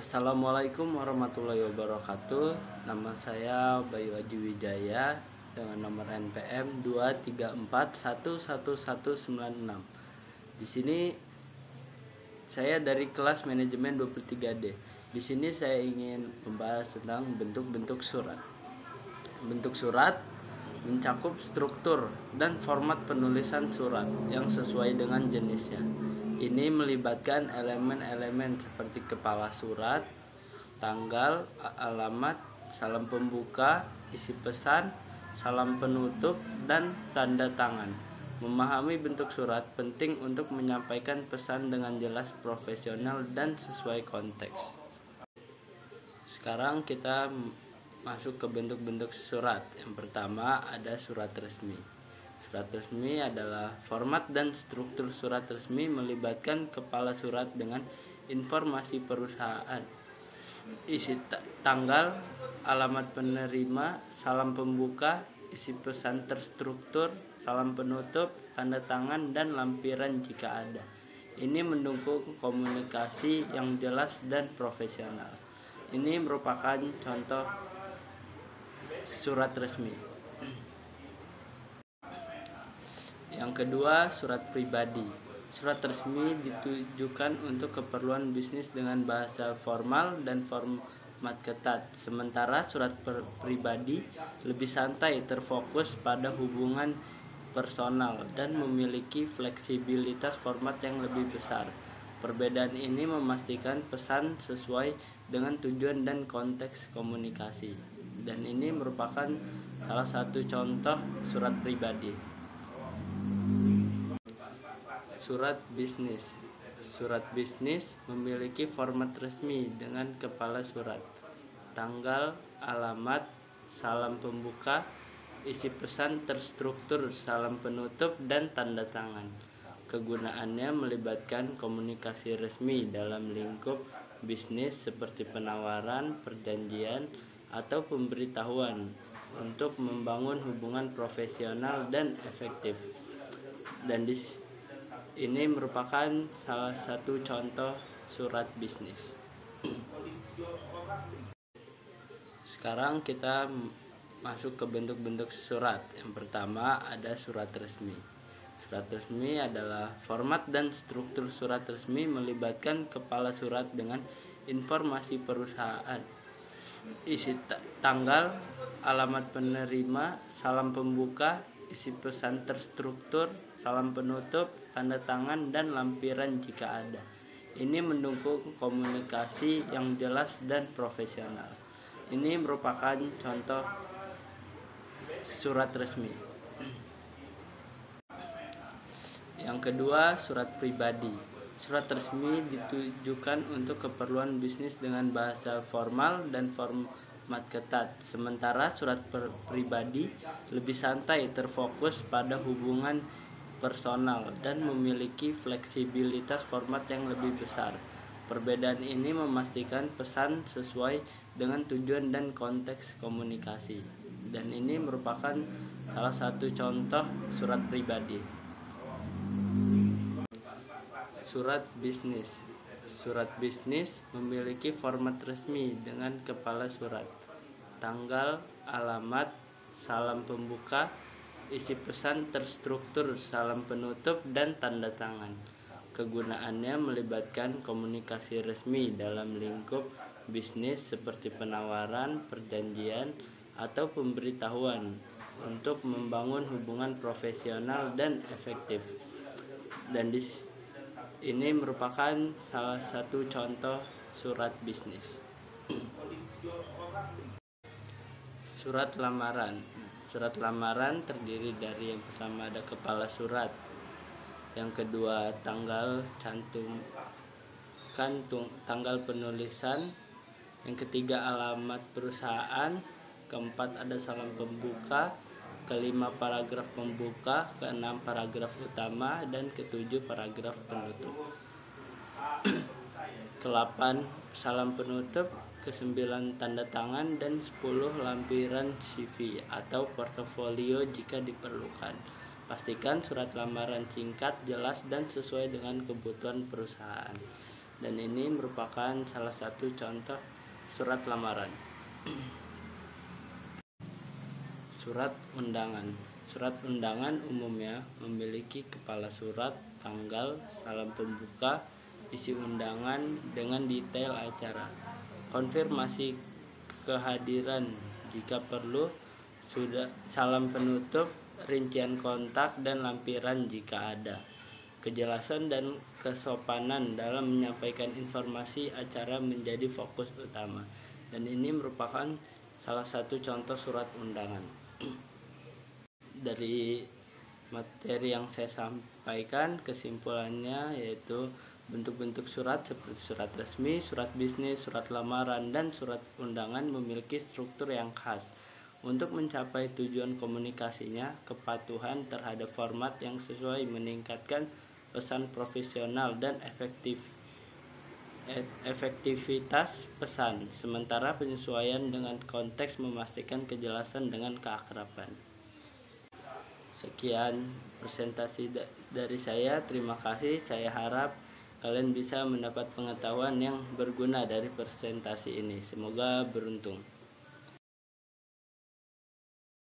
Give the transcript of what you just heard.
Assalamualaikum warahmatullahi wabarakatuh. Nama saya Bayu Aji Wijaya dengan nomor NPM 234111196. Di sini saya dari kelas manajemen 23D. Di sini saya ingin membahas tentang bentuk-bentuk surat. Bentuk surat mencakup struktur dan format penulisan surat yang sesuai dengan jenisnya. Ini melibatkan elemen-elemen seperti kepala surat, tanggal, alamat, salam pembuka, isi pesan, salam penutup, dan tanda tangan. Memahami bentuk surat penting untuk menyampaikan pesan dengan jelas, profesional, dan sesuai konteks. Sekarang kita masuk ke bentuk-bentuk surat. Yang pertama ada surat resmi. Surat resmi adalah format dan struktur surat resmi melibatkan kepala surat dengan informasi perusahaan, isi tanggal, alamat penerima, salam pembuka, isi pesan terstruktur, salam penutup, tanda tangan, dan lampiran jika ada. Ini mendukung komunikasi yang jelas dan profesional. Ini merupakan contoh surat resmi. Yang kedua, surat pribadi. Surat resmi ditujukan untuk keperluan bisnis dengan bahasa formal dan format ketat. Sementara surat pribadi lebih santai, terfokus pada hubungan personal dan memiliki fleksibilitas format yang lebih besar. Perbedaan ini memastikan pesan sesuai dengan tujuan dan konteks komunikasi. Dan ini merupakan salah satu contoh surat pribadi. Surat bisnis. Surat bisnis memiliki format resmi dengan kepala surat, tanggal, alamat, salam pembuka, isi pesan terstruktur, salam penutup, dan tanda tangan. Kegunaannya melibatkan komunikasi resmi dalam lingkup bisnis seperti penawaran, perjanjian, atau pemberitahuan untuk membangun hubungan profesional dan efektif. Dan ini merupakan salah satu contoh surat bisnis. Sekarang kita masuk ke bentuk-bentuk surat. Yang pertama ada surat resmi. Surat resmi adalah format dan struktur surat resmi melibatkan kepala surat dengan informasi perusahaan, isi tanggal, alamat penerima, salam pembuka, isi pesan terstruktur, salam penutup, tanda tangan, dan lampiran jika ada. Ini mendukung komunikasi yang jelas dan profesional. Ini merupakan contoh surat resmi. Yang kedua, surat pribadi. Surat resmi ditujukan untuk keperluan bisnis dengan bahasa formal dan format ketat. Sementara surat pribadi lebih santai, terfokus pada hubungan personal dan memiliki fleksibilitas format yang lebih besar. Perbedaan ini memastikan pesan sesuai dengan tujuan dan konteks komunikasi. Dan ini merupakan salah satu contoh surat pribadi. Surat bisnis. Surat bisnis memiliki format resmi dengan kepala surat, tanggal, alamat, salam pembuka, isi pesan terstruktur, salam penutup, dan tanda tangan. Kegunaannya melibatkan komunikasi resmi dalam lingkup bisnis seperti penawaran, perjanjian, atau pemberitahuan untuk membangun hubungan profesional dan efektif. Dan ini merupakan salah satu contoh surat bisnis. Surat lamaran. Surat lamaran terdiri dari yang pertama ada kepala surat, yang kedua tanggal cantumkan tanggal penulisan, yang ketiga alamat perusahaan, keempat ada salam pembuka, kelima paragraf pembuka, keenam paragraf utama, dan ketujuh paragraf penutup. Ke-8 salam penutup, ke-9 tanda tangan, dan 10 lampiran CV atau portofolio jika diperlukan. Pastikan surat lamaran singkat, jelas, dan sesuai dengan kebutuhan perusahaan. dan ini merupakan salah satu contoh surat lamaran. Surat undangan. Surat undangan umumnya memiliki kepala surat, tanggal, salam pembuka, isi undangan dengan detail acara, konfirmasi kehadiran jika perlu, sudah salam penutup, rincian kontak dan lampiran jika ada. Kejelasan dan kesopanan dalam menyampaikan informasi acara menjadi fokus utama, dan ini merupakan salah satu contoh surat undangan. Dari materi yang saya sampaikan, kesimpulannya yaitu bentuk-bentuk surat seperti surat resmi, surat bisnis, surat lamaran, dan surat undangan memiliki struktur yang khas. Untuk mencapai tujuan komunikasinya, kepatuhan terhadap format yang sesuai meningkatkan pesan profesional dan efektivitas pesan, sementara penyesuaian dengan konteks memastikan kejelasan dengan keakraban. Sekian presentasi dari saya. Terima kasih. Saya harap kalian bisa mendapat pengetahuan yang berguna dari presentasi ini. Semoga beruntung.